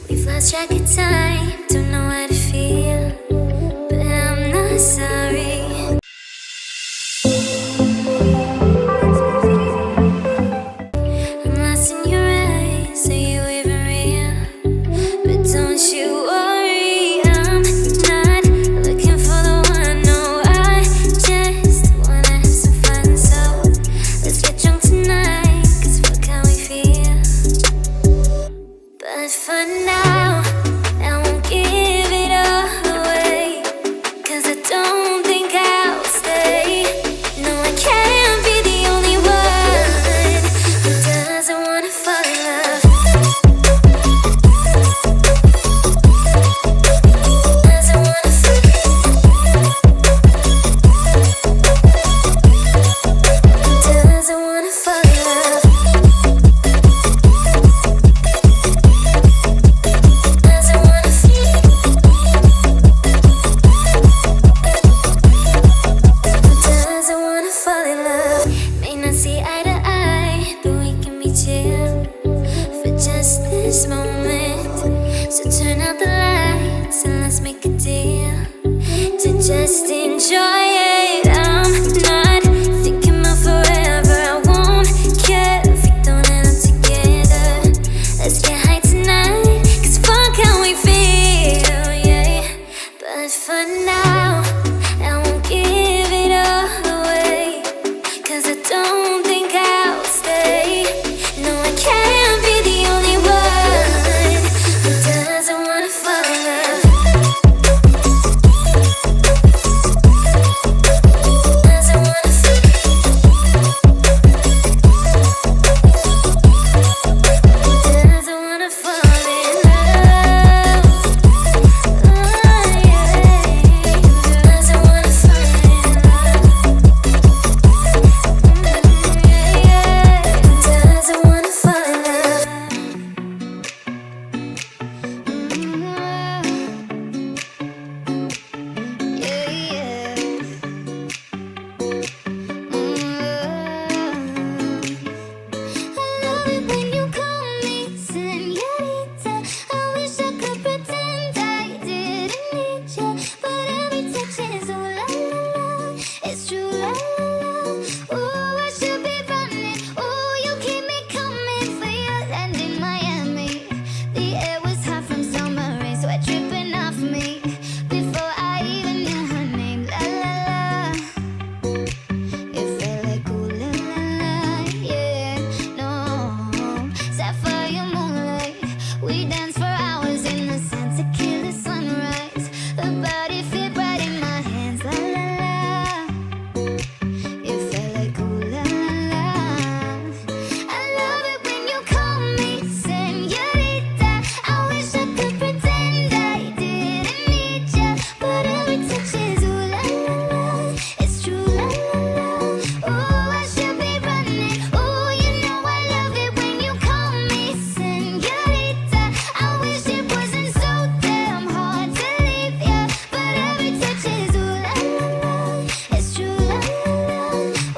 We've lost track of time, don't know how to feel, but I'm not sorry. I'm lost in your eyes, are you even real? But don't you worry, I'm not looking for the one. No, I just wanna have some fun. So let's get drunk tonight, 'cause fuck how we feel. But for now, I won't give it all away, 'cause I don't think I'll stay. No, I can't be the only one who doesn't wanna fall in love. Doesn't wanna fall in love. Doesn't wanna fall in love. May not see eye to eye, but we can be chill for just this moment. So turn out the lights and let's make a deal to just enjoy it. I'm not thinking about forever. I won't care if we don't end up together. Let's get high tonight, 'cause fuck how we feel, yeah. But for now, I won't give it all away, 'cause I don't think I'll stay. No, I can't be the only one who doesn't wanna fall in love. Doesn't wanna fall in Doesn't wanna fall in love. Oh, yeah. Doesn't wanna fall in love. Doesn't wanna fall in love. I love it when you call me señorita. I wish I could pretend I didn't need you, but every touch is ooh la la la. It's true la la la. Ooh, I should be running. Ooh, you keep me coming for your land in Miami. The air was hot from summer rain, sweat dripping off me before I even knew her name. La la la. It felt like ooh la la la, yeah. No, sapphire moonlight. We danced for hours in the sand to kill the sunrise. Her body fit right in my hands. La la la. It felt like ooh la la la. I love it when you call me señorita. I wish I could pretend I didn't need you, but every touch is ooh la la la. It's true la la la. Ooh, I should be running. Ooh, you know I love it when you call me señorita. I wish it wasn't so damn hard to leave ya, but every touch is ooh la la la. It's true la la la.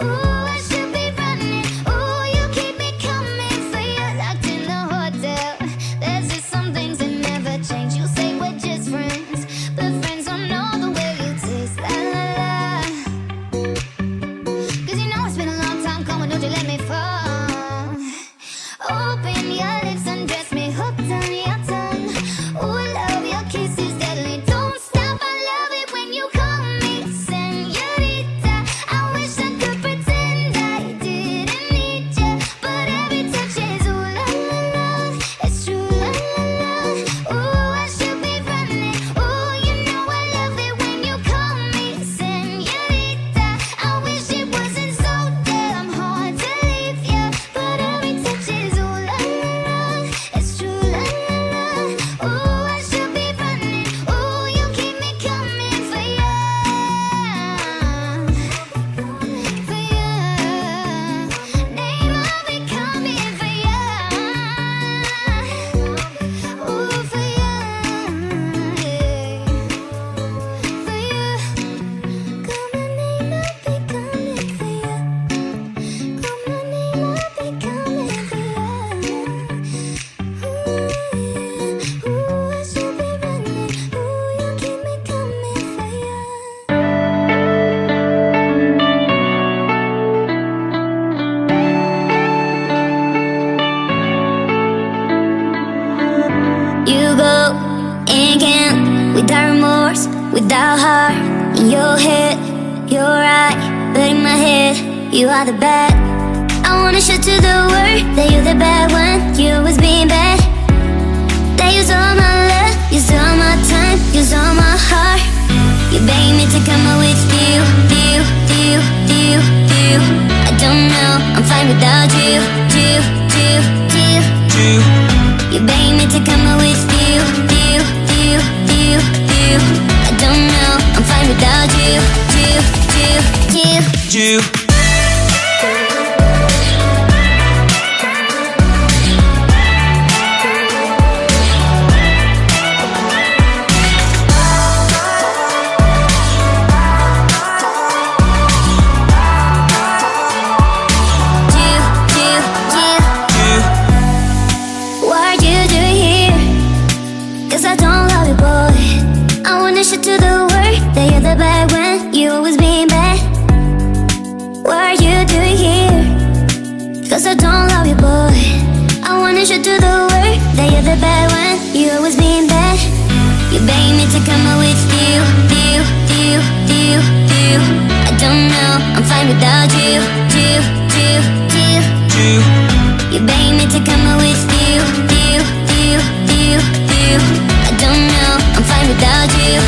Ooh, I should be running. Ooh, you keep me coming for you, locked in the hotel. There's just some things that never change. You say we're just friends, but friends don't know the way you taste. La la la. 'Cause you know it's been a long time coming, don't you let me fall. Open your lips, undress me, hooked on your tongue. Ooh, love, your kiss is deadly. Don't stop, I love it when you call me señorita. I wish I could pretend I didn't need you, but every touch is ooh la la la. It's true la la la. Ooh, I should be running. Ooh, you know I love it when you call me señorita. I wish it wasn't so damn hard to leave you, but every touch is ooh la la la. and can't. Without remorse, without heart. In your head, you're right, but in my head, you are the bad. I wanna show to the world that you're the bad one. You was being bad. That use all my love, use all my time, use all my heart. You begging me to come out with you. I don't know, I'm fine without you. You begging me to come out with you. I don't know, I'm fine without you. To the world that you're the bad when you always being bad. What are you doing here? Cause I don't love you, boy. I wanna show to the world that you're the bad when you always being bad. You begging me to come out with you. I don't know, I'm fine without you. You begging me to come out with you. I don't know, I'm fine without you.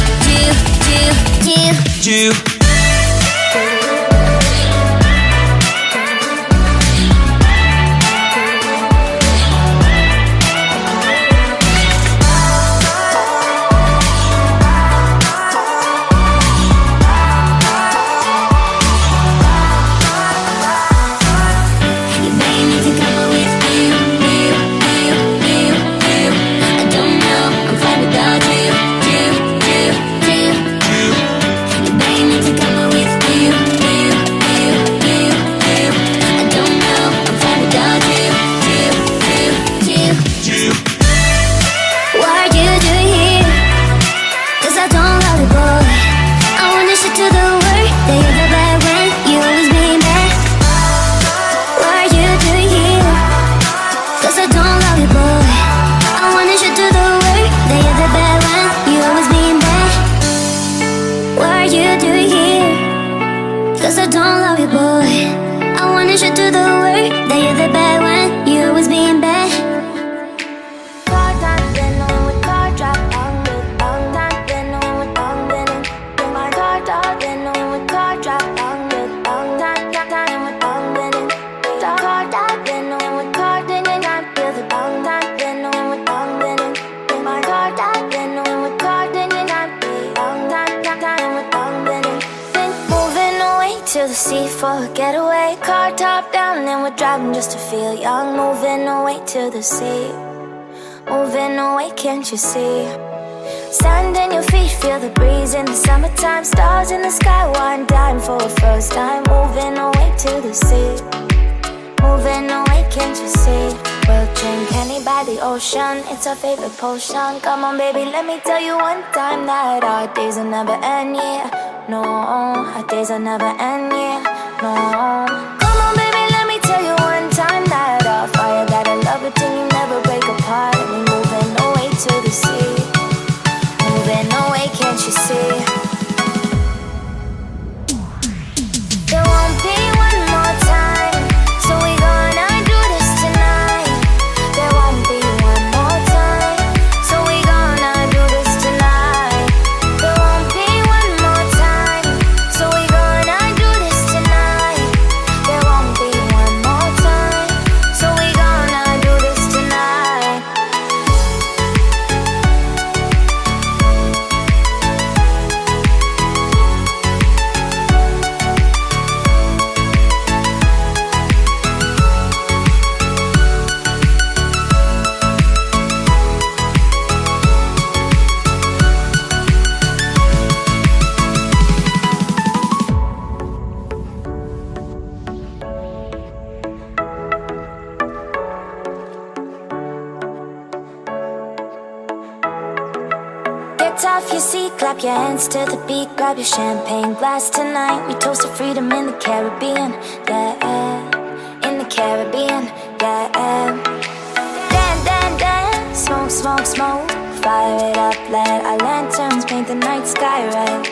To the sea for a getaway. Car top down and we're driving just to feel young. Moving away to the sea. Moving away, can't you see? Sand in your feet, feel the breeze in the summertime. Stars in the sky, one dime for a first time. Moving away to the sea. Moving away, can't you see? We'll drink honey by the ocean, it's our favorite potion. Come on baby, let me tell you one time that our days will never end, yeah. No, our days will never end, yeah. No. Come on baby, let me tell you one time that our fire got a love it till you never break apart. And we moving away to the sea. Moving away, can't you see? There won't be one more time, so we gonna do this tonight. There won't be one more time, so we gonna do this tonight. There won't be one more time, so we gonna do this tonight. There won't be one more time, so we gonna do this tonight. Get off your seat, clap your hands to the beat. Grab your champagne glass tonight. We toast to freedom in the Caribbean, yeah. In the Caribbean, yeah. Dance, dance, dance. Smoke, smoke, smoke. Fire it up like the night sky red?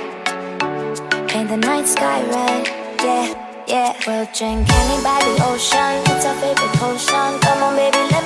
Paint the night sky red. Yeah, yeah. We'll drink honey by the ocean. It's our favorite potion. Come on, baby, let's